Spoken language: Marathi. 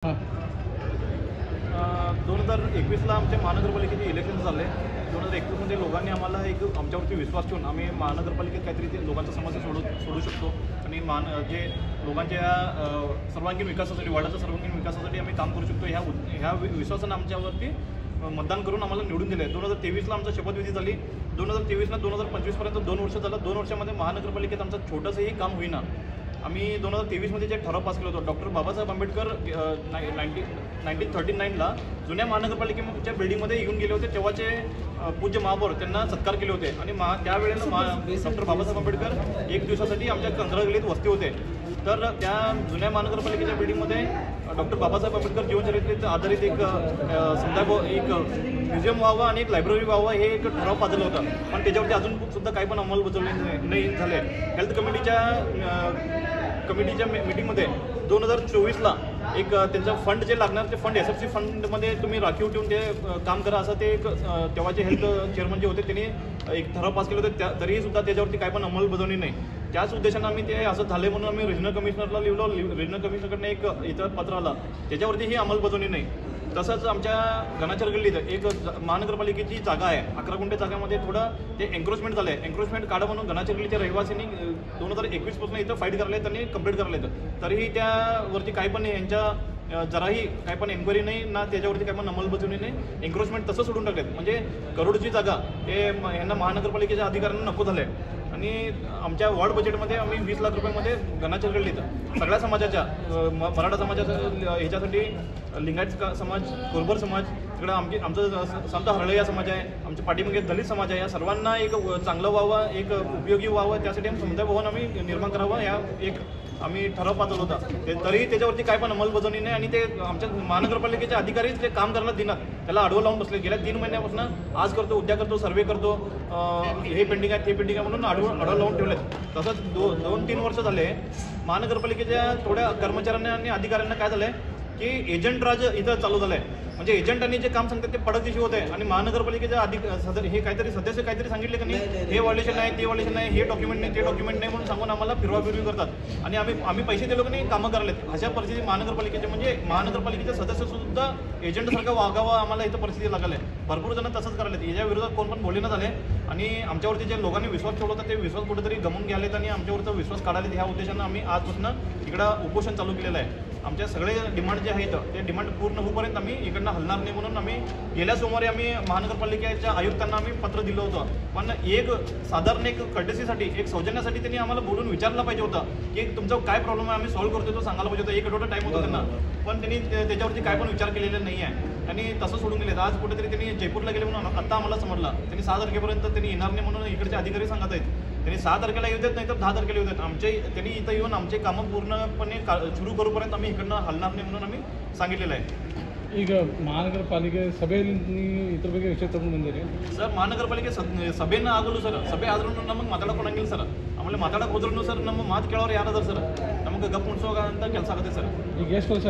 2021ला आमच्या महानगरपालिकेचे इलेक्शन झाले. 2021मध्ये लोकांनी आम्हाला आमच्यावरती विश्वास ठेवून आम्ही महानगरपालिकेत काहीतरी ते लोकांच्या समस्या सोडू शकतो आणि जे लोकांच्या सर्वांगीण विकासासाठी, वार्डाच्या सर्वांगीण विकासासाठी आम्ही काम करू शकतो ह्या विश्वासानं आमच्यावरती मतदान करून आम्हाला निवडून दिलं आहे. 2023ला आमचा शपथविधी झाली. 2023 2025पर्यंत 2 वर्ष झालं. 2 वर्षामध्ये महानगरपालिकेत आमचं छोटंसंही काम होईना. आम्ही 2023मध्ये जे ठराव पास केला होता, डॉक्टर बाबासाहेब आंबेडकर 1939ला जुन्या महानगरपालिकेच्या बिल्डिंगमध्ये येऊन गेले होते. तेव्हाचे पूज्य महापौर त्यांना सत्कार केले होते आणि त्यावेळेला डॉक्टर बाबासाहेब आंबेडकर 1 दिवसासाठी आमच्या कंगरागलीत वस्ती होते. तर त्या जुन्या महानगरपालिकेच्या बिल्डिंगमध्ये डॉक्टर बाबासाहेब आंबेडकर जीवनचरित्रेत आधारित एक म्युझियम व्हावं आणि एक लायब्ररी व्हावं हे एक ठराव पाजलं होतं. पण त्याच्यावरती अजून सुद्धा काही पण अंमलबजावणी नाही झाले. हेल्थ कमिटीच्या मीटिंगमध्ये 2024ला एक त्यांचं फंड जे लागणार ते फंड SFC फंडमध्ये तुम्ही राखीव ठेवून ते काम करा असं ते तेव्हाचे हेल्थ चेअरमन जे होते त्यांनी एक ठराव पास केलं होतं. तरीही सुद्धा त्याच्यावरती काही पण अंमलबजावणी नाही. त्याच उद्देशानं आम्ही ते असं झाले म्हणून आम्ही रिजनल कमिशनरला लिहिलो. रिजनल कमिशनरकडनं एक इतर पत्र आलं, त्याच्यावरती ही अंमलबजावणी नाही. तसंच आमच्या गणाचर गल्लीत एक महानगरपालिकेची जागा आहे, 11 गुंठे जागामध्ये थोडं ते एन्क्रोचमेंट झालं आहे. एन्क्रोचमेंट काढा म्हणून गणाचर गल्लीच्या रहिवासींनी 2021पासून इथं फाईट करायला त्यांनी कंप्लीट करायला येतं. तरीही त्यावरती काही पण यांच्या जराही काही पण एन्क्वायरी नाही ना, त्याच्यावरती काही पण अंमलबजावणी नाही. एन्क्रोचमेंट तसं सोडून टाकलेत. म्हणजे करोडची जागा हे यांना महानगरपालिकेच्या अधिकाऱ्यांना नको झालं आहे. आणि आमच्या वॉर्ड बजेटमध्ये आम्ही 20 लाख रुपयामध्ये गणाचर गल्लीत सगळ्या समाजाच्या, मराठा समाजाच्या ह्याच्यासाठी, लिंगायत समाज, कोरबर समाज, तिकडं आमचं संत हरळय्या समाज आहे, आमच्या पाठीमागे दलित समाज आहे, या सर्वांना एक चांगलं व्हावं, एक उपयोगी व्हावं, त्यासाठी आम्ही समुदाय भवन आम्ही निर्माण करावं या एक आम्ही ठराव पाठवला होता. तरीही त्याच्यावरती काय पण अंमलबजावणी नाही आणि ते आमच्या महानगरपालिकेचे अधिकारीच ते काम करायला देणार, त्याला आडवं लावून बसले. गेल्या 3 महिन्यापासून आज करतो, उद्या करतो, सर्वे करतो, हे पेंडिंग आहे ते पेंडिंग आहे म्हणून आडवं लावून ठेवलेत. तसंच 2-3 वर्ष झाले महानगरपालिकेच्या थोड्या कर्मचाऱ्यांना आणि अधिकाऱ्यांना काय झालं आहे की एजंट राज इथं चालू झालं आहे. म्हणजे एजंटांनी जे काम सांगतात ते पडदिशी होत आहे आणि महानगरपालिकेच्या हे काहीतरी सदस्य काहीतरी सांगितले की नाही, हे व्हायलेशन आहे, ते व्हायलेशन आहे, हे डॉक्युमेंट नाही, ते डॉक्युमेंट नाही म्हणून सांगून आम्हाला फिरवाफिरवी करतात आणि आम्ही पैसे दिलो की नाही कामं करायलेत. अशा परिस्थिती महानगरपालिकेचे, म्हणजे महानगरपालिकेचे सदस्यसुद्धा एजंटसारखं वागावं आम्हाला इथं परिस्थिती लागली आहे. भरपूर जण तसंच करायलेत. याच्या विरोधात कोण पण बोलणं झाले आणि आमच्यावरती जे लोकांनी विश्वास ठेवला होता ते विश्वास कुठेतरी गमून घ्यालेत आणि आमच्यावरचा विश्वास काढालेत. ह्या उद्देशानं आम्ही आजपासून इकडं उपोषण चालू केलेलं आहे. आमच्या सगळे डिमांड जे आहेत ते डिमांड पूर्ण होईपर्यंत आम्ही इकडनं हलणार नाही म्हणून आम्ही गेल्या सोमवारी आम्ही महानगरपालिकेच्या आयुक्तांना आम्ही पत्र दिलं होतं. पण एक साधारण एक कर्टसीसाठी, एक सौजन्यासाठी त्यांनी आम्हाला बोलून विचारलं पाहिजे होतं की तुमचा काय प्रॉब्लेम आहे, आम्ही सॉल्व्ह करतो तो सांगायला पाहिजे होतं. 1 आठवडा टाईम होता त्यांना, पण त्यांनी त्याच्यावरती काय पण विचार केलेला नाही आहे आणि तसं सोडून गेलेत. आज कुठेतरी त्यांनी जयपूरला गेले म्हणून आता आम्हाला समजलं. त्यांनी 6 तारखेपर्यंत त्यांनी येणार नाही म्हणून इकडचे अधिकारी सांगत आहेत. त्यांनी 6 तारखेला येऊ देत नाही तर 10 तारखेला येऊ देत. त्यांनी इथं येऊन आमचे कामं पूर्णपणे सुरू करूपर्यंत आम्ही इकडनं हलणार नाही म्हणून आम्ही सांगितलेलं आहे. ಈಗ ಮಹಾನಗರಪಾಲಿಕೆ ಸಭೆಯಲ್ಲಿ ಇದ್ರ ಬಗ್ಗೆ ವಿಷಯ ತಗೊಂಡು ಬಂದಿರಿ ಸರ್. ಮಹಾನಗರಪಾಲಿಕೆ ಸಭೆನ ಆಗಲು ಸರ್, ಸಭೆ ಆದ್ರೂ ನಮಗೆ ಮಾತಾಡೋಣಂಗಿಲ್ಲ ಸರ್. ಆಮೇಲೆ ಮಾತಾಡಕ್ಕೆ ಹೋದ್ರೂ ಸರ್ ನಮ್ಮ ಮಾತು ಕೇಳೋರು ಯಾರದಾರ ಸರ್, ನಮಗೆ ಗಪ್ ಮುಡ್ಸೋಗ ಅಂತ ಕೆಲಸ ಆಗುತ್ತೆ ಸರ್. ಈಗ ಎಷ್ಟು ವರ್ಷ